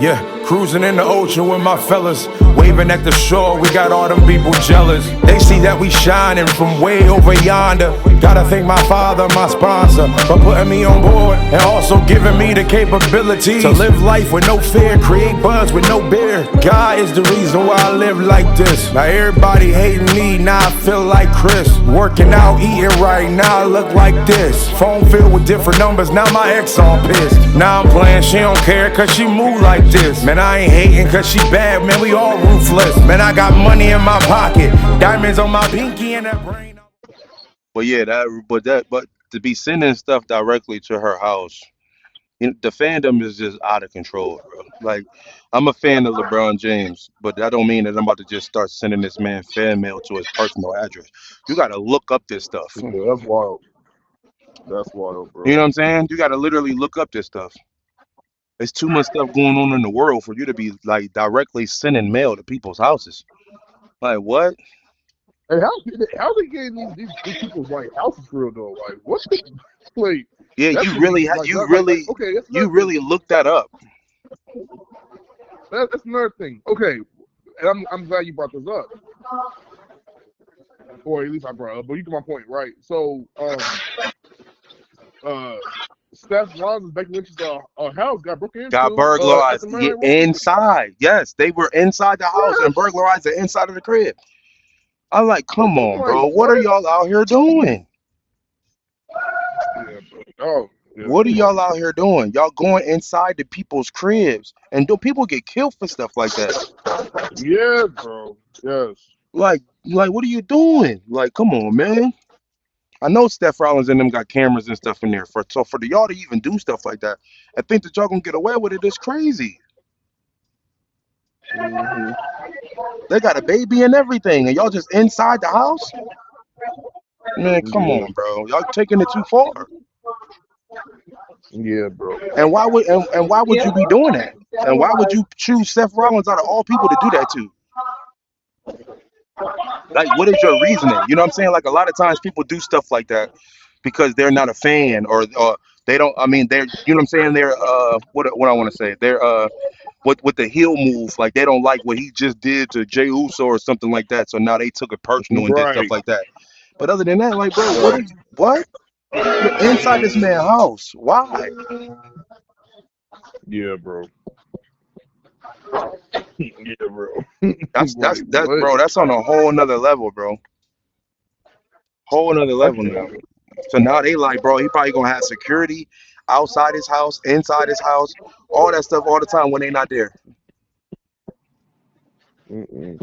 Yeah, cruising in the ocean with my fellas, waving at the shore, we got all them people jealous. They see that we shining from way over yonder. Gotta thank my father, my sponsor, for putting me on board and also giving me the capability to live life with no fear, create buzz with no beer. God is the reason why I live like this. Now everybody hating me, now I feel like Chris. Working out, eating right, now I look like this. Phone filled with different numbers, now my ex all pissed. Now I'm playing, she don't care cause she move like this. Man, I ain't hating cause she bad, man, we all ruthless. Man, I got money in my pocket, diamonds on my pinky and that brain. But yeah, but to be sending stuff directly to her house, the fandom is just out of control, bro. Like, I'm a fan of LeBron James, but that don't mean that I'm about to just start sending this man fan mail to his personal address. You got to look up this stuff. Yeah, that's wild. That's wild, You bro. know what I'm saying? You got to literally look up this stuff. There's too much stuff going on in the world for you to be like directly sending mail to people's houses. Like what? Hey, how they getting these people's like houses for real though? Like what? Like Yeah, that's you just really, like okay. That's you another really thing. look that up. That's another thing. Okay, and I'm glad you brought this up, or at least I brought it up. But you get my point, right? So Steph Rollins' Becky Lynch's house got broken into Got at burglarized the Monday Night Raw. inside. Yes, they were inside the house and Yes. burglarized the inside of the crib. I'm like, come on, bro. Like What are y'all out here doing? Yeah, bro. Oh, yeah, What are come y'all on. out here doing? Y'all going inside the people's cribs, and do people get killed for stuff like that? Yeah, bro. Yes. Like, what are you doing? Like, come on, man. I know Steph Rollins and them got cameras and stuff in there. So for the y'all to even do stuff like that, I think that y'all gonna get away with it is crazy. hmm They got a baby and everything, and y'all just inside the house. Man, come Yeah. on, bro. Y'all taking it too far. Yeah, bro. And why would you be doing that? And why would you choose Seth Rollins out of all people to do that to? Like, what is your reasoning? You know what I'm saying? Like, a lot of times people do stuff like that because they're not a fan or they don't. I mean, they're, you know what I'm saying? They're what I want to say. They're with the heel move. Like, they don't like what he just did to Jey Uso or something like that. So now they took it personal and did stuff Right. like that. But other than that, like, bro, Right. what? You're inside this man's house. Why? Yeah, bro. Yeah, bro. That's Like what? bro. That's on a whole nother level, bro. Whole nother I level now. can't. So now they like, bro, he probably gonna have security outside his house, inside his house, all that stuff all the time when they not there. Mm-mm.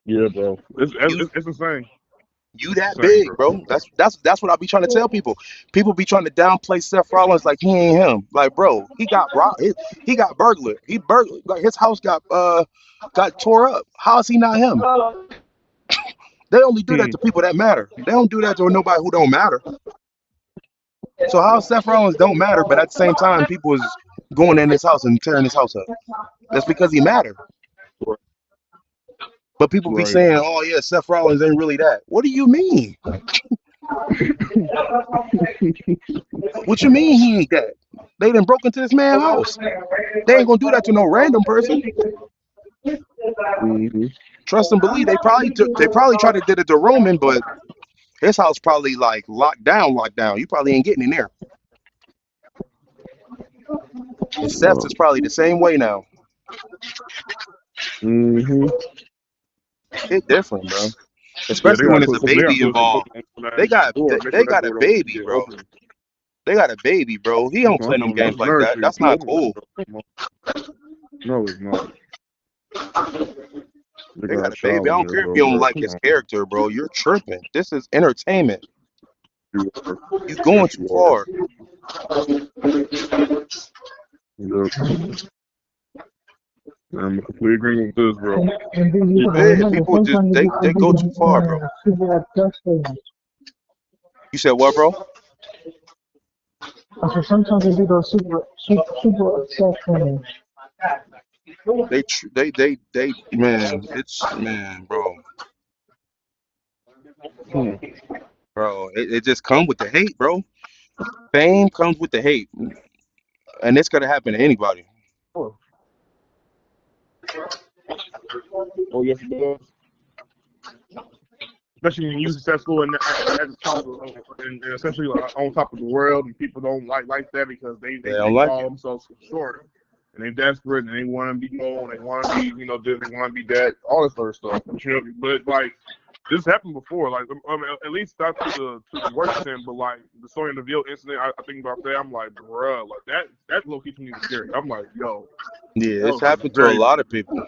Yeah, bro. You It's insane. you It's that insane, big, bro. bro. That's what I be trying to tell people. People be trying to downplay Seth Rollins like he ain't him. Like, bro, he got robbed. He got burglar. He burglar. Like his house got tore up. How is he not him? They only do that Hmm. to people that matter. They don't do that to nobody who don't matter. So how Seth Rollins don't matter, but at the same time, people is going in his house and tearing his house up. That's because he matter. But people be Right. saying, "Oh yeah, Seth Rollins ain't really that." What do you mean? What you mean he ain't that? They done broke into this man's house. They ain't gonna do that to no random person. hmm Trust and believe. They probably tried to did it to Roman, but his house probably like locked down. You probably ain't getting in there. And Seth's is probably the same way now. hmm It's different, bro. Yeah, they Especially when gotta it's put a something. They gotta baby put something involved. on that They got door. they, Make sure they that got a door don't baby, get bro. open. They got a baby, bro. He don't play them games That's like another that. thing That's too. not I'm like, cool. bro, come on. No, it's not. They They got got a a baby. child I in don't there, care if bro. you don't Bro, like come his on. character, bro. You're tripping. This is entertainment. You are. You going Yes, too you are. far. Yep. I'm completely agreeing with this, bro. And then you gotta Yeah, remember, people just sometimes you they get go too far, bro. people that trust them. You said what, bro? I said sometimes they do those super obsessed things. Man, it's man, bro. Hmm. Bro, it just comes with the hate, bro. Fame comes with the hate, and it's gonna happen to anybody. Oh yes, it does. Especially when you're successful and at the top of, and essentially on top of the world, and people don't like that because They they don't like call it. themselves short, and they're desperate, and they want to be known, they want to be this, they want to be that, all this sort of stuff. But like this happened before, like at least not to the worst extent, but like the Sonya Deville incident, I think about that, I'm like, bruh, like that low key to me was scary. I'm like, yo, Yeah, that it's was happened to a very lot of dangerous. people.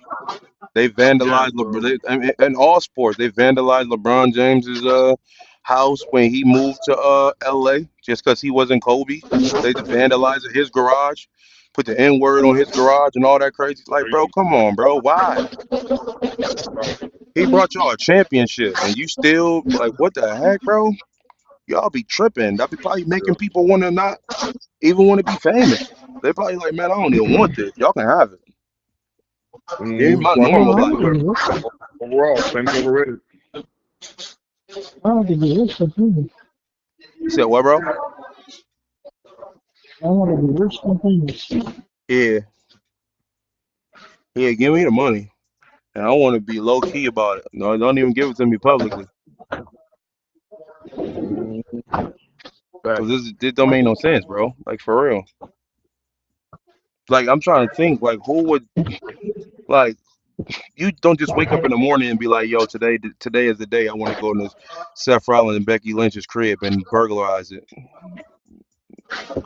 They Yes, vandalized bro. I mean, in all sports. They vandalized LeBron James's house when he moved to LA just because he wasn't Kobe. They just vandalized his garage, put the N word on his garage and all that crazy. Like, bro, Crazy. come on, bro. Why? Right. He brought y'all a championship and you still like, what the heck, bro? Y'all be tripping. That be probably making people want to not even want to be famous. They probably like, man, I don't even want this. Y'all can have it. Give me my Well, I thought normal No, I life. don't think it's overall, famous overrated. I don't think it's rich for people. You said what, bro? I want to be rich for people. Yeah, yeah. Give me the money. And I want to be low key about it. No, don't even give it to me publicly. Cause Facts. this don't make no sense, bro. Like for real. Like I'm trying to think, like who would like you don't just wake up in the morning and be like, yo, today is the day I want to go in this Seth Rollins and Becky Lynch's crib and burglarize it.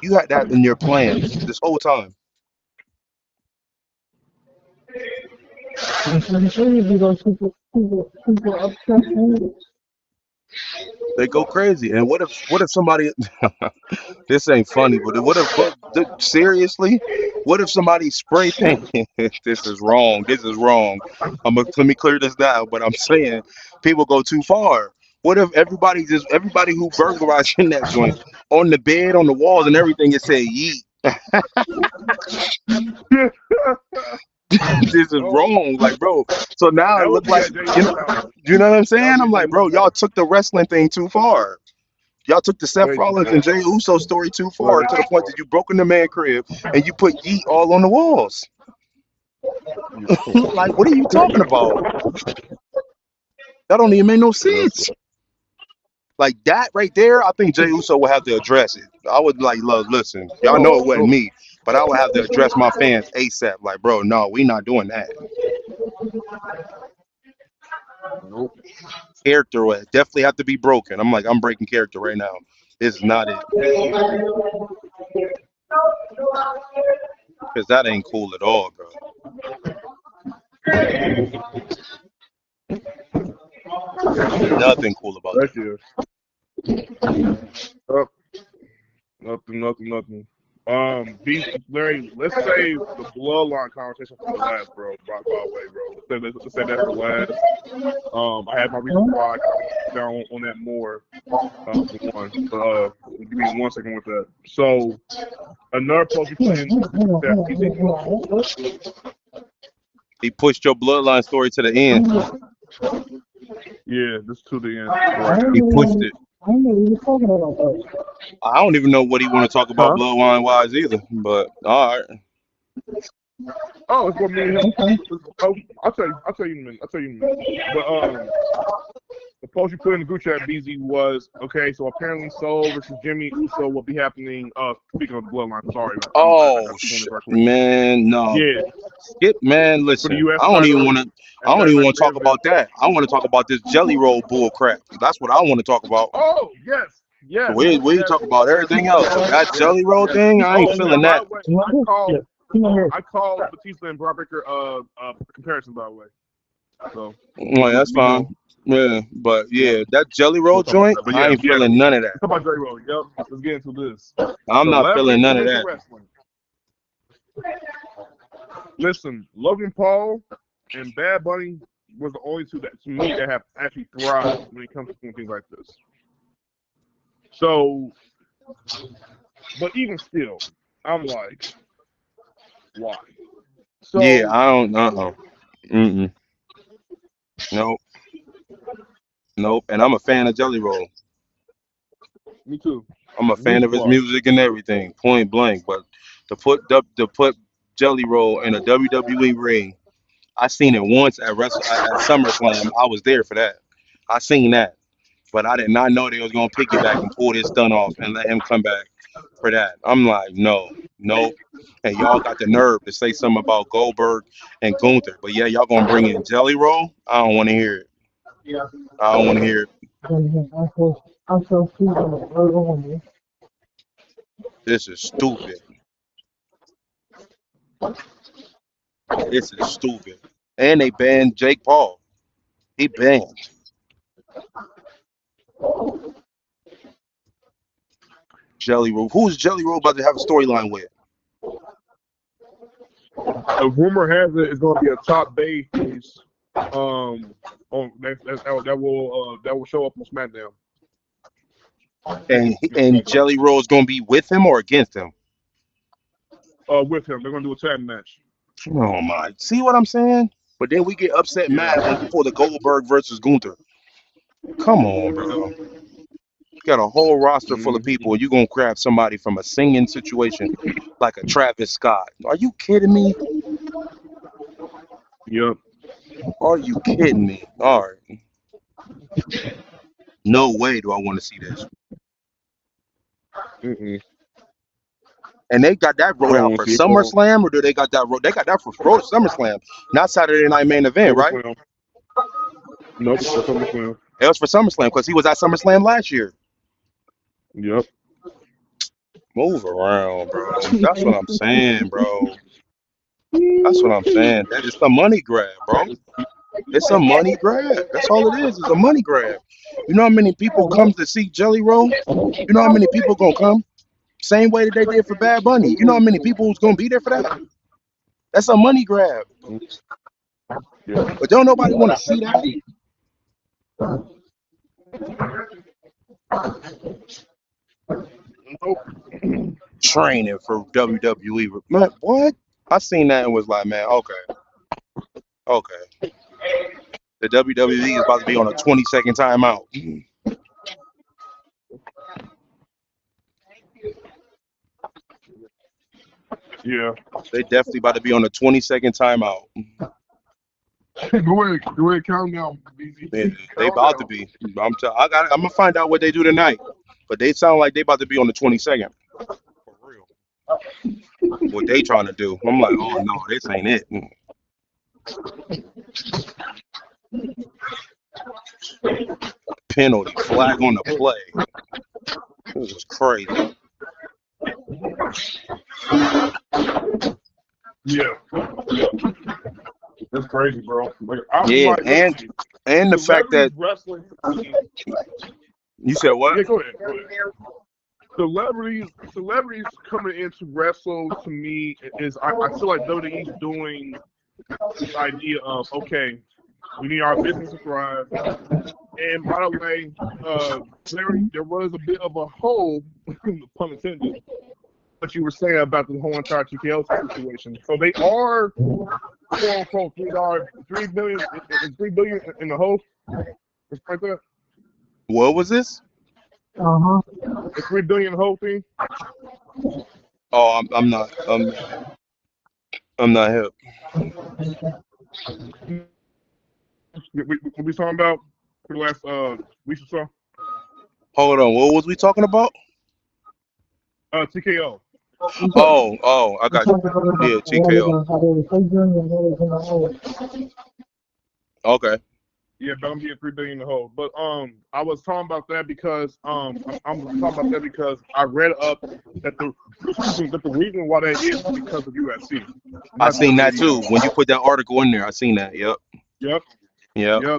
You had that in your plans this whole time. And so the thing is, you know, people upset. They go crazy. And what if somebody this ain't funny, but seriously, what if somebody spray painted? This is wrong. This is wrong. Let me clear this down. But I'm saying people go too far. What if everybody who burglarized in that joint on the bed, on the walls, and everything, it said yeet. This is Oh, wrong, like bro. So now it that look would be like at Jay Uso's house. you know what I'm That saying? would be I'm at Jay like, bro, Uso's y'all house. took the wrestling thing too far. Y'all took the Seth Way too Rollins and far. Jey Uso story too far Way to the too point far. that you broke in the man crib and you put yeet all on the walls. Like, what are you talking about? That don't even make no Yes. sense. Like that right there, I think Jey Uso will have to address it. I would like, look, listen, y'all know Oh, it wasn't sure. me, but I would have to address my fans ASAP. Like, bro, no, we not doing that. Nope. Character would definitely have to be broken. I'm like, I'm breaking character right now. This is not it. Because that ain't cool at all, bro. Nothing cool about That that. is. Oh, nothing. Larry, let's save the bloodline conversation for the last, bro. By the way, bro. Let's say that for last. I had my reason why I got down on that more. For one. Give me 1 second with that. So, another post you put in that He pushed your bloodline story to the end. yeah, this to the end. I Right. don't He pushed know it. what you're talking about that. I don't even know what he want to talk about Huh? bloodline wise either. But all right. Oh, it's what me and him. Okay. Oh, I'll tell you in a minute. But the post you put in the group chat, BZ, was okay. So apparently, Soul versus Jimmy Uso will be happening. Speaking of the bloodline, sorry, I Oh got too many versions. man, no. Yeah, Skip, man. for the Listen, U.S. I don't even title want to. I at don't that even night want to talk event. about that. I want to talk about this jelly roll bull crap. That's what I want to talk about. Oh yes, So yes, we yes, talk about yes, everything else, but that yes, jelly roll yes. thing, I ain't Oh, feeling and by that. the way, You want this? Yeah. Come on here. I called Batista and Brock Baker comparison, by the way. So Well, that's we know. fine. Yeah, but Yeah, yeah, that jelly roll we'll talk about joint, that. But I yeah, ain't yeah. feeling none of that. Let's talk about Jerry Roll. Yep. Let's get into this. I'm not feeling Celebrity none of Tradition that. Wrestling. Listen, Logan Paul and Bad Bunny was the only two that to me that have actually thrived when it comes to doing things like this. So, but even still, I'm like, why? Yeah, So, I don't. Mm-mm. Nope. Nope. And I'm a fan of jelly roll. me too. I'm a Me fan of too. his music and everything, point blank. But to put Jelly Roll in a WWE ring, I seen it once at SummerSlam. I was there for that. I seen that, but I did not know they was gonna piggyback and pull this stunt off and let him come back for that. I'm like, no, nope. And y'all got the nerve to say something about Goldberg and Gunther, but yeah, y'all gonna bring in Jelly Roll? I don't want to hear it. I don't want to hear it. I'm so sweet on the third one. This is stupid. This is stupid. And they banned Jake Paul. He banned. Jelly Roll. Who's Jelly Roll about to have a storyline with? A rumor has it it's going to be a top base. On that will show up on SmackDown. And Jelly Roll is going to be with him or against him? With him, they're going to do a tag match. Oh my! See what I'm saying? But then we get upset and mad when you pull the Goldberg versus Gunther. Come on, bro. You got a whole roster full of people, and you gonna grab somebody from a singing situation like a Travis Scott? Are you kidding me? Yep. Are you kidding me? All right. No way do I want to see this. And they got that rolled out for SummerSlam, or do they got that? They got that for SummerSlam, not Saturday Night Main Event, right? Nope, for SummerSlam. It was for SummerSlam because he was at SummerSlam last year. Yep. Move around, bro. That's what I'm saying, bro. That's what I'm saying. That is a money grab, bro. It's a money grab. That's all it is. It's a money grab. You know how many people come to see Jelly Roll? You know how many people gonna come? Same way that they did for Bad Bunny. You know how many people who's gonna be there for that? That's a money grab. But don't nobody want to see that. Training for WWE. Man, what? I seen that and was like, man, okay. The WWE is about to be on a 20-second timeout. Yeah. They definitely about to be on a 20-second timeout. Go ahead, count down. They about to be. I'm gonna find out what they do tonight. But they sound like they about to be on the 22nd. For real. What they trying to do? I'm like, oh no, this ain't it. Penalty flag on the play. This is crazy. Yeah. That's crazy, bro. Like, and the fact that wrestling. You said what? Yeah, go ahead. Celebrities coming in to wrestle to me is I feel like WWE's doing this idea of, okay, we need our business to thrive. And by the way, there was a bit of a hole, pun intended, what you were saying about the whole entire TKO situation. So they are, quote unquote, $3 billion in the hole. It's like that. What was this? The $3 billion hole thing. Oh, I'm not hip. What we talking about for the last week or so? Hold on, what was we talking about? TKO. Oh, I got you. Yeah, TKO. Okay. Yeah, but I'm getting $3 billion in the hole. But I was talking about that because I'm talking about that because I read up that the reason why that is because of UFC. I seen that too. When you put that article in there, I seen that. Yep. Yep. Yeah.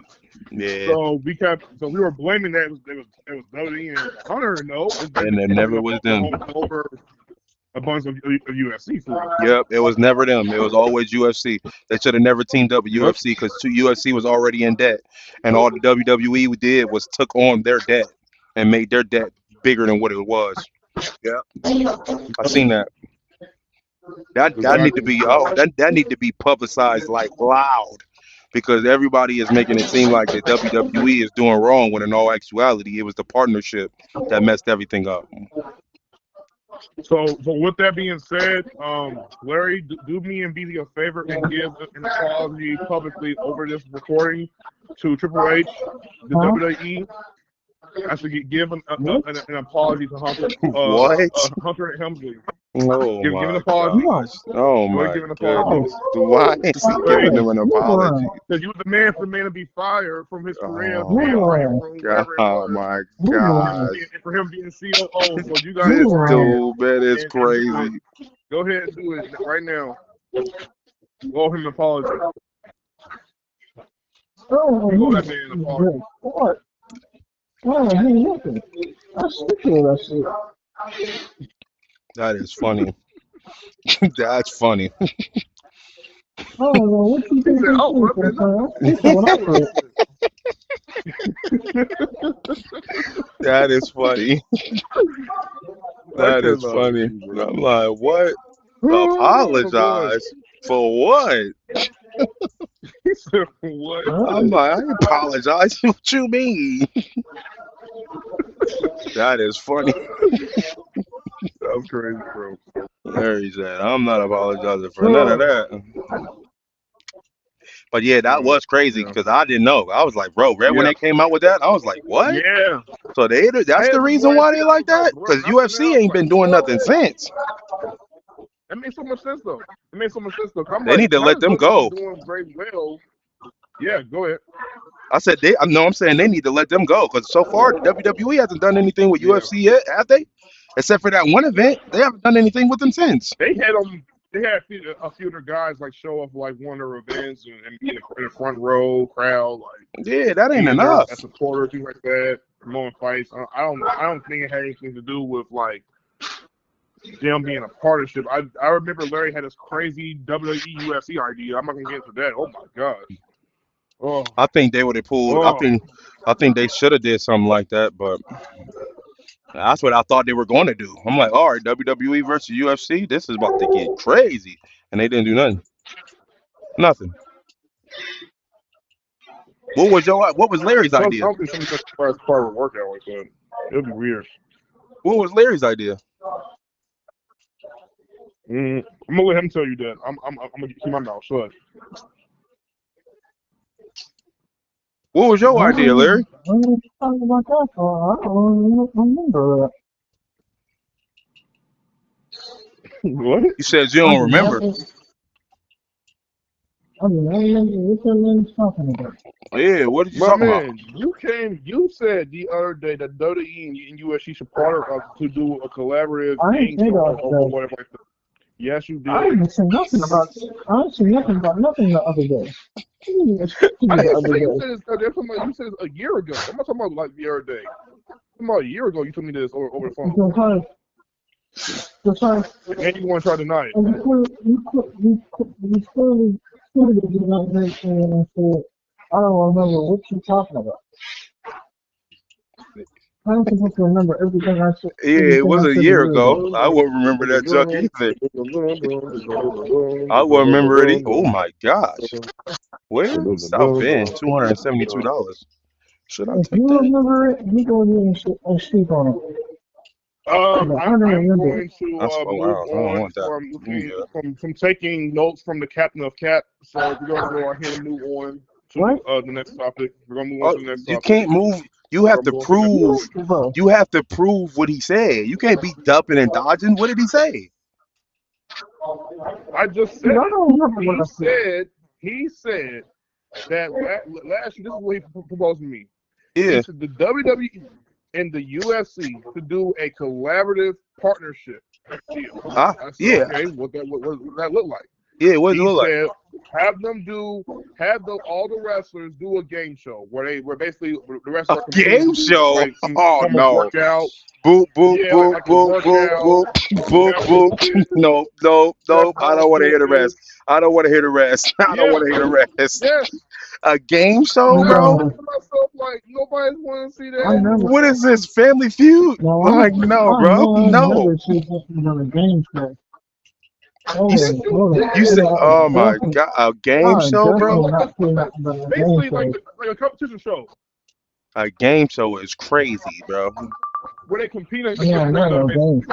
So we were blaming that it was WWE and Hunter. No, and it never was them. Over a bunch of UFC for it. Yep, it was never them. It was always UFC. They should have never teamed up with UFC because UFC was already in debt, and all the WWE did was took on their debt and made their debt bigger than what it was. Yeah, I seen that. That need to be that need to be publicized like loud, because everybody is making it seem like the WWE is doing wrong when in all actuality it was the partnership that messed everything up. So with that being said, Larry, do me and BZ a favor and give an apology publicly over this recording to Triple H, the Huh? WWE. I should give an apology to What? Hunter Helmsley. Oh Give an my apology. No. gosh. Oh Go ahead, my give an apology. goodness. Why is he Triple giving H, them an Move apology? around. because you was the man for the man to be fired from his career, Oh being Move right around. from God. wherever it Oh was, my Move around. gosh. and for him being COO. So you guys Move This go around. ahead dude, man, is and do it. crazy. Go ahead and do it right now. Go him an apology. Oh, Go you that man an apology. what? Oh, he nothing. I stick to that shit. That is funny. That's funny. I don't know what you He think said, this "Oh, is, nothing. son. I stick to what I said. That is funny. I That is cannot with funny. you, bro. I'm like, what? Oh boy. Apologize for what? He said, "What?" I'm like, I apologize. What you mean? That is funny. That was crazy, bro. There he said, I'm not apologizing for none of that. But yeah, that was crazy Yeah. because I didn't know. I was like, bro, right when Yeah. they came out with that, I was like, what? Yeah. So I that's had the to reason watch why it. they I like was like, that? bro, Because and I UFC was ain't been like, doing what? nothing since. That made so much sense though. It made so much sense though. 'Cause I'm They like, need to not let as them WWE go. doing very well. Yeah, go ahead. I said, I'm saying they need to let them go because so far the WWE hasn't done anything with Yeah. UFC yet, have they? Except for that one event, they haven't done anything with them since. They had them. They had a few of their guys like show up like one of their events and be in the front row crowd, like Yeah, that ain't being there enough. as supporters, things like that, promoting fights. I don't think it had anything to do with like them being a partnership. I remember Larry had this crazy WWE UFC idea. I'm not gonna get into that. Oh my gosh. Oh. I think they would have pulled. Oh. I think they should have did something like that, but that's what I thought they were going to do. I'm like, all right, WWE versus UFC, this is about to get crazy, and they didn't do nothing. Nothing. What was Larry's I idea? don't think something that's part of a workout like that. It'd be weird. What was Larry's idea? I'm gonna let him tell you that. I'm gonna keep my mouth shut. What was your idea, Larry? I don't talk about that for. I don't remember that. What? You said you I don't mean, remember. I remember what that man's talking about. Yeah, what did you My talk about? man, you said the other day that WWE and USC should partner up to do a collaborative I game didn't say show that. or whatever like that. Yes, you did. I didn't say nothing about. I didn't say nothing about nothing the other day. You didn't even speak to me I the didn't other say you day. said this. You said it a year ago. I'm not talking about like the other day. I'm talking about a year ago. You told me this over the phone. Because And you want to try tonight. and you clearly did not mention and said, I don't remember what you're talking about. I don't supposed to remember everything I said. Yeah, it was a A year year ago. ago. I wouldn't remember that junk either. I wouldn't remember it. Oh my gosh. Where? South Bend, $272. Should I If take you that? remember it, you go ahead and sleep on it. I'm I don't remember going it. to That's $4. move I don't on want that. from taking notes from the captain of Cap. So we're going to go ahead and move on to What? the next topic. We're going to move on Oh, to the next you topic. can't move. You have to We're going to prove. Bro, You have to prove what he said. You can't be dumping and dodging. What did he say? I just said dude, I don't remember what I said. he said that last year, this is what he proposed to me. Yeah. He said the WWE and the UFC to do a collaborative partnership deal. I said, Yeah. okay, what that look like? Yeah. What does it He look like? said all the wrestlers do a game show where basically the A wrestlers game show? like Oh come no. work out. Boop boop Yeah, boop like a boop boop workout. boop boop boop. No. I don't want to hear the rest. I don't want to hear the rest. I don't want to hear the rest. Yes. A game show, I bro? was thinking to myself like nobody's want to see that. I never. What is this? Family Feud? No, Like, no, bro. I No. never said something about a game show. You said, oh my God, a game show, bro? Basically, like a competition show. A game show is crazy, bro. where they compete Yeah, against one no, no another. games.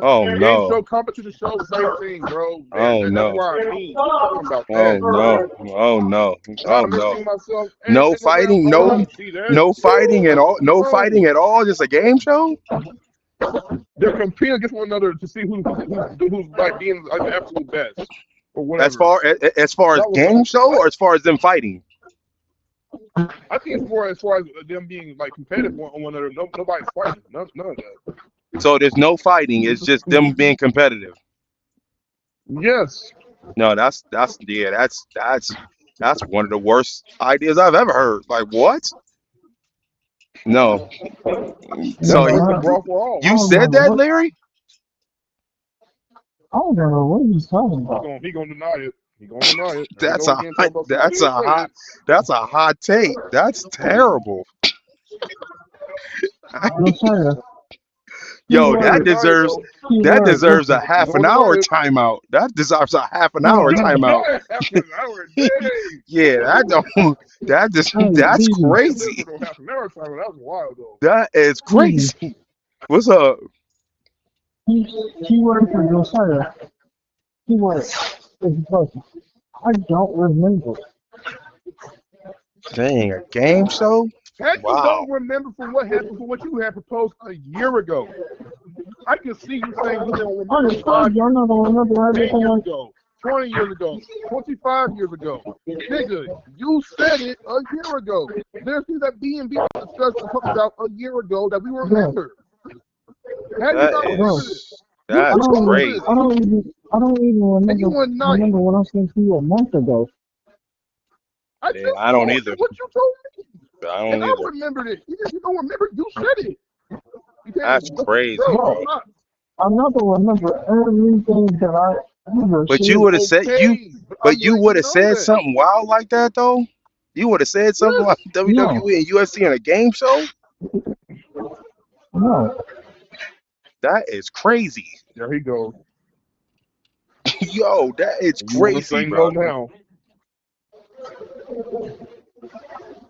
Oh Game no. show, competition show, same thing, bro. Oh That's no. why I mean, I'm talking about Oh that. no. Oh no. And I Oh remember no. seeing myself, No ain't no way I'm fighting. going No. to see that. No fighting at all. No fighting No, at all. Just a game show. they're competing against one another to see who's like being like the absolute best or As whatever. far as far as That was game show, or as far as them fighting. I think as far as them being like competitive on one another, nobody's fighting, none of that. So there's no fighting. It's just them being competitive. Yes, No, yeah, that's one of the worst ideas I've ever heard. Like what? No. that's So Yeah, like the I brawl for all. I you don't said remember that, what Larry? I don't remember what he's talking about. He gonna deny it. He gonna deny it. There we That's go a again hot, talking about some that's a hot bullshit. that's a hot take. That's terrible. Josiah, Yo, He gonna deny it though. that keyword, deserves a listen. He half an gonna deny hour it. timeout. That deserves a half an No, hour no. timeout. Half an hour, dang. Yeah, that don't Hey, that's Beasley, This crazy. for no half an hour time. That was wild though. That is Beasley, crazy. What's up? keyword for Josiah. Keyword is person. I don't remember. Dang, a game show? How you Wow. don't remember from what happened from what you had proposed a year ago? I can see you saying you don't I remember just told you I'm not gonna remember 10 everything. years ago, 20 years ago, 25 years ago. Nigga, you said it a year ago. There's things that B&B discussed and talked about a year ago that we remember. How do you That not remember is this? You that's proposed crazy. this, I don't even and you remember were not. remember what I said to you a month ago. I Yeah, just I don't told you either. what you told me, I and don't I either. remembered it. Even if you don't remember, you said it. You That's can't, crazy, bro. bro. I'm not gonna remember everything that I ever But said. you would have said Okay, but but I'm you letting would you have know said that. something wild like that though. You would have said something like Yes. WWE and UFC in a game show. No. That is crazy. There he goes. Yo, that is You want the crazy, same go bro. now.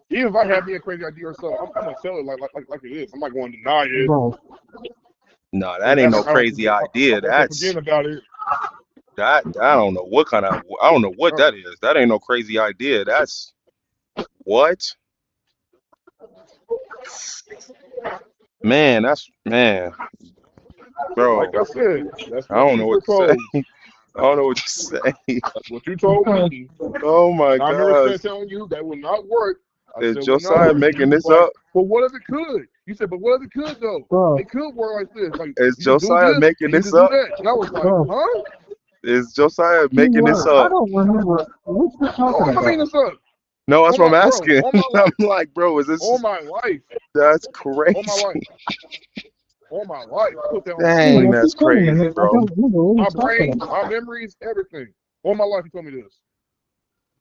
Even if I have me a crazy idea or something, I'm gonna tell it like it is. I'm not going to deny it. Bro. No, that ain't no crazy idea. I'm That's forgetting about it. that I don't know what kind of I don't know what that is. That ain't no crazy idea. That's what? Man, bro. Like I said, that's I what don't you know what to say. proposed. I don't know what to say. That's what you told me. Oh my And I remember gosh. telling you that would not work. I Is said would not Josiah work. making You was this like, up? but what if it could? You said, but what if it could though? Bro. It could work like this. Like Is you just do Josiah this making and you this just do up? that. And I was like, Bro. huh? Is Josiah making this Keyword. I up? don't remember what you're Oh, talking I'm making about. this up. No, that's On what I'm my asking. on my life. I'm like, bro, is On this my life. that's On my crazy. life. On my life. Put that on Dang, my that's crazy, I bro. don't remember what my you're talking brain, about. my memories, everything. On my life, he told me this.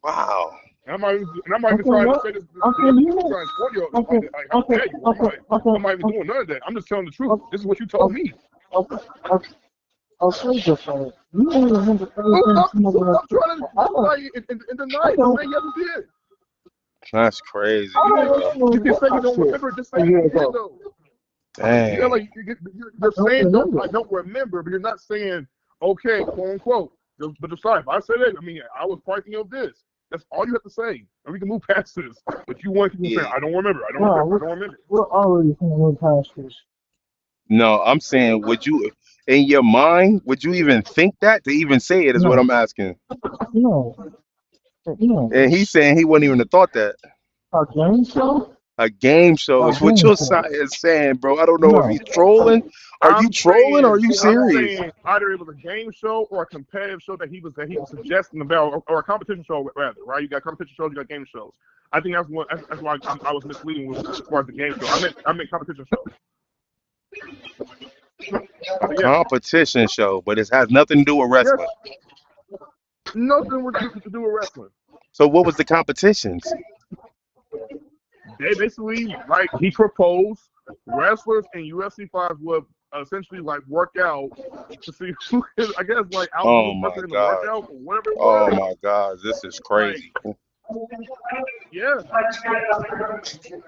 Wow. And I'm not even Okay, trying to what? say this. Okay, I'm you know. trying to spoil you. Okay, Like, how okay, dare you? okay, I'm not even okay, doing none of that. I'm just telling the truth. okay, This is what you told me. okay, okay. Okay, Josiah. You don't remember everything some of Stop us. trying to lie and deny it. Say yes, you did. That's crazy, I bro. don't You remember can say what you I don't said remember. Just say a you year did, ago. though. Dang. Yeah, like you're I don't saying remember. I don't remember, but you're not saying okay, quote unquote. But Josiah, if I said it, I mean, I was parting of this. That's all you have to say, and we can move past this. But you want people to say, Yeah. I don't remember. I don't No, remember. I don't remember. we're already going past this. No, I'm saying, would you, in your mind, would you even think that to even say it? Is what No, I'm asking. no, no. And he's saying he wouldn't even have thought that. A game show? A game show A is what game your show. side is saying, bro. I don't know if No. he's trolling. Are you trolling or are you serious? Either it was a game show or a competitive show that he was suggesting about, or a competition show rather, right? You got competition shows, you got game shows. I think that's why I was misleading with as far as the game show. I meant competition show. A competition show, but it has nothing to do with wrestling. Yes, nothing to do with wrestling. So what was the competitions? They basically, like, he proposed wrestlers and UFC fighters would essentially like work out to see who is, I guess, like out Oh the my person in the God. workout or whatever it Oh was. my God, this is Like, crazy. Yeah,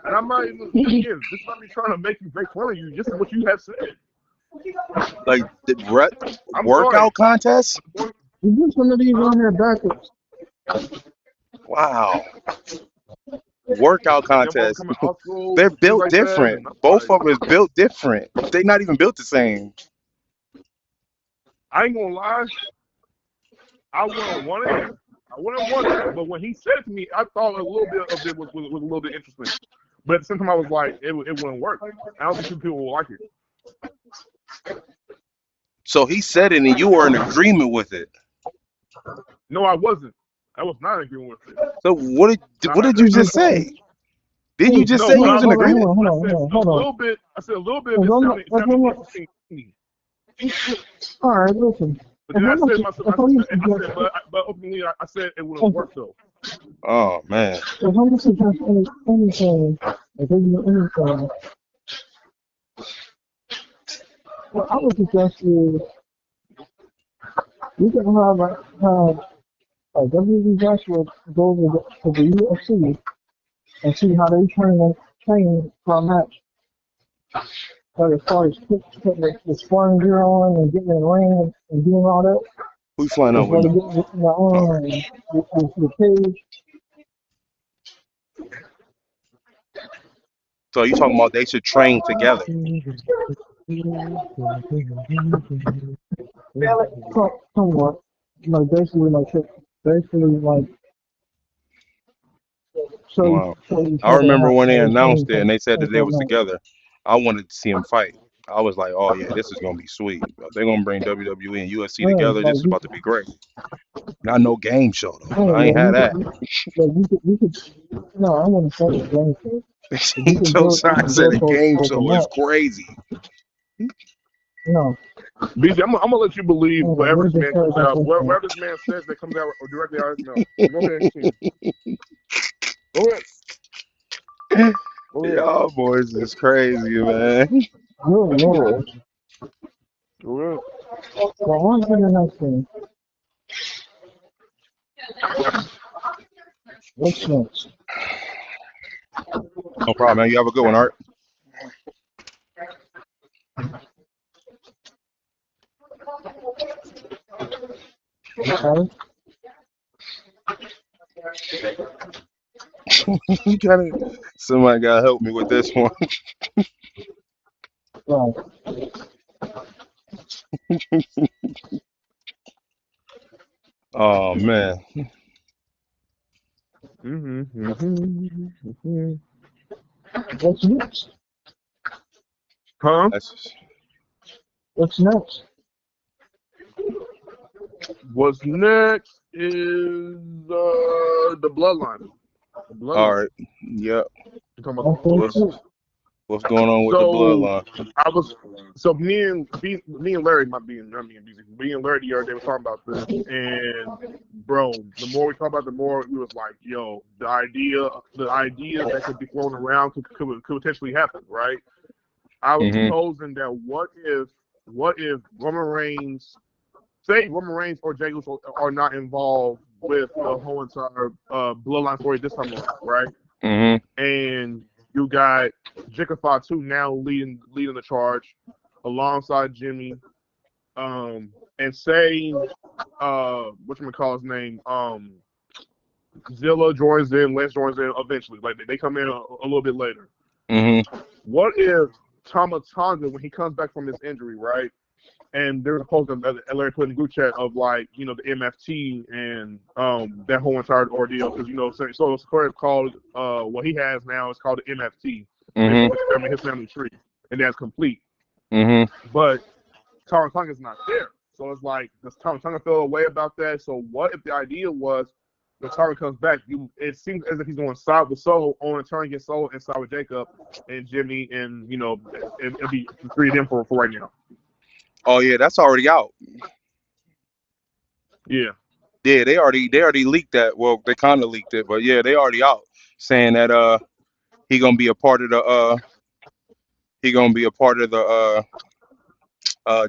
and I'm not even again. This is not me trying to make fun of you. This is what you have said. Like the I'm sorry. workout contest? You do some of these on here backwards. Wow. Workout Them all contest. becoming obstacles They're and things built like that, different. and I'm Both like, of them is built different. They not even built the same. I ain't gonna lie. I wouldn't want it. I wouldn't want it. But when he said it to me, I thought a little bit of it was a little bit interesting. But at the same time, I was like, it wouldn't work. I don't think people will like it. So he said it and you were in agreement with it. No, I wasn't. I was not in agreement with it. So what Not did at you all. just say? Did you just No, say what you I was in Hold on, agreement? hold I on, said hold on, a hold on. little bit. I said a little bit of it sounded interesting. All right, listen. But then I said myself, If I'm but openly, I said it wouldn't work though. Oh man. gonna suggest anything, if there's anything, what I would suggest is you can have a WWE wrestler go to the UFC and see how they train for a match. Like as far as putting the sparring gear on and getting in the ring and doing all that, Who flying as over well me? as getting the Oh. arm and the cage. So you talking about they should train together? Somewhat, like basically like Wow. show each I other remember when how they they train announced it and they said that they for a was match. together. I wanted to see them fight. I was like, oh yeah, this is gonna be sweet. They're gonna bring WWE and UFC Yeah, together. This is about to be great. Not no game show though. I ain't like had that. you could. No, I want to say the game for it. But you Josiah can said build a game towards a show is match. crazy. No, BJ, I'm gonna let you believe whatever we're this just man saying comes that's out, what whatever this man says that comes out or directly out of his mouth. Go ahead, continue. Go ahead. Go ahead. Y'all boys is crazy, man. Good Lord. Go ahead. Well, on to the next thing. What's next? No problem, man. You have a good one, Art. Okay. Somebody gotta help me with this one. Right. Oh man. What's next? Huh? That's What's next? What's next is the bloodline. The all bloodline. right. Yep. You talking about the Okay. bloodline? What's going on with the So bloodline? I was me and Larry, not me and BZ, me and Larry the other day was talking about this, and bro, the more we talk about it, the more we was like, yo, the idea that could be thrown around could potentially happen, right? I was Mm-hmm. proposing that what if Roman Reigns, say Roman Reigns or Jey Uso are not involved with the whole entire bloodline story this time around, right? Mm-hmm. And you got Jacob Fatu now leading the charge alongside Jimmy, and say whatchamacallit's name, Zilla joins in, Lance joins in eventually. Like they come in a little bit later. Mm-hmm. What if Tama Tonga, when he comes back from his injury, right? And there's a post that Larry put in the group chat of like, the MFT and that whole entire ordeal, because so it's called what he has now is called the MFT, Mm-hmm. his family tree, and that's complete. Mm-hmm. But Tama Tonga's not there, so it's like, does Tama Tonga feel a way about that? So what if the idea was when Tama comes back, it seems as if he's going side with Soul, on a turn against Soul, and side with Jacob and Jimmy, and it'll be the three of them for right now. Oh yeah, that's already out. Yeah. Yeah, they already leaked that. Well, they kind of leaked it, but yeah, they already out saying that he gonna be a part of the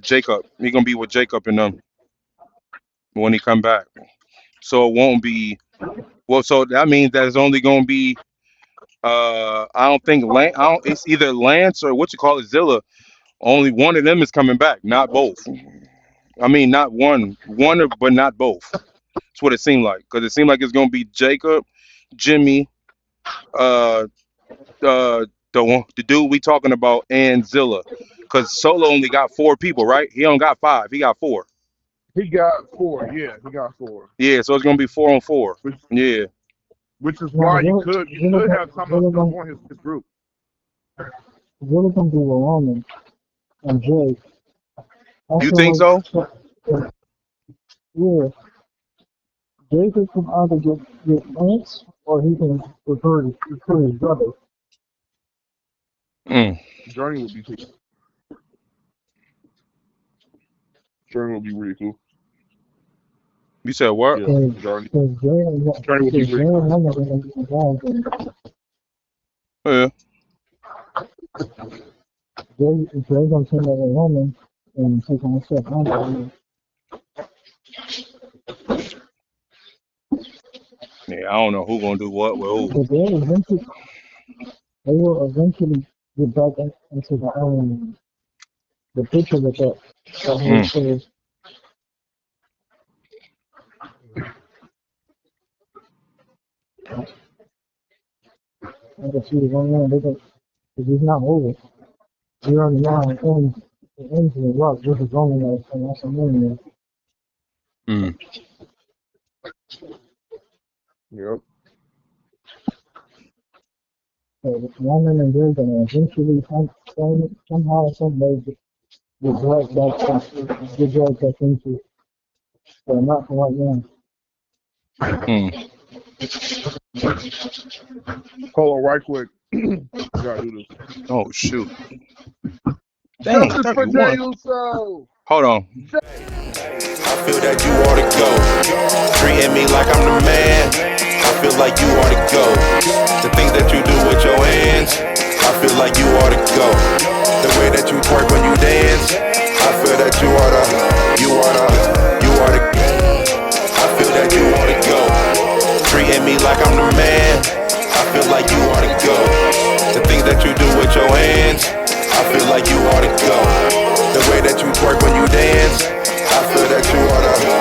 Jacob. He gonna be with Jacob and them when he come back. So it won't be Well, so that means that it's only going to be. I don't think it's either Lance or what you call it, Zilla. Only one of them is coming back, not both. I mean, not but not both. That's what it seemed like. Because it seemed like it's going to be Jacob, Jimmy, uh, the dude we talking about, and Zilla. Because Solo only got 4 people, right? He only got 5. He got 4. He got 4. Yeah, he got 4. Yeah, so it's going to be 4 on 4. Yeah. Which is Now, why you could have Thomas on his group. Zilla can do with Roman and Jake. You think so? Yeah. Jacob can either get Lance or he can recruit his brother. Journey would be cool. Journey would be really cool. You said what? Yeah, Journey. Because Journey would be really cool. Yeah. Jay gonna send over Roman and take on Seth Rollins. Yeah, I don't know who gonna do what with who. But they will eventually get back into the picture with that whole series. I can see the one man, because he's not over. You already know how it ends. It ends in the rock. This is only that's a million. Yep. So Roman and they're gonna eventually somehow some way get dragged back into, but not for right now. Hold on, right quick. Gotta do this. Oh shoot! Dang, Justice for Jey Uso. Hold on. I feel that you ought to go. Treating me like I'm the man. I feel like you ought to go. The things that you do with your hands, I feel like you ought to go. The way that you twerk when you dance, I feel that you ought to. I feel that you ought to go. Treating me like I'm the man. I feel like you ought to go. The things that you do with your hands, I feel like you ought to go. The way that you twerk when you dance, I feel that you ought to go.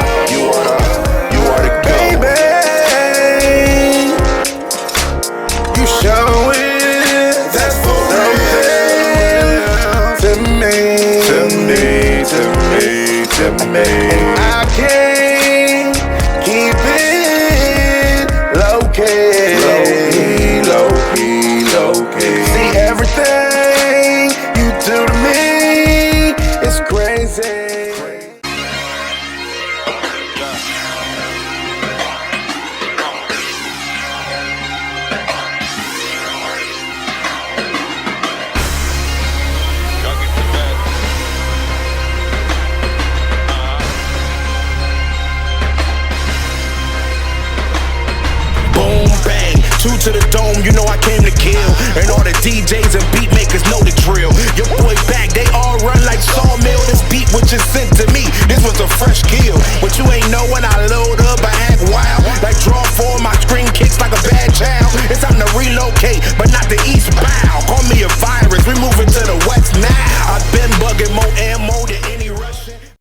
Baby, you showing that's for real to me. And I can't keep it low key. See, everything you do to me is crazy. To the dome, you know I came to kill. And all the DJs and beat makers know the drill. Your boy back, they all run like sawmill. This beat was just sent to me, this was a fresh kill.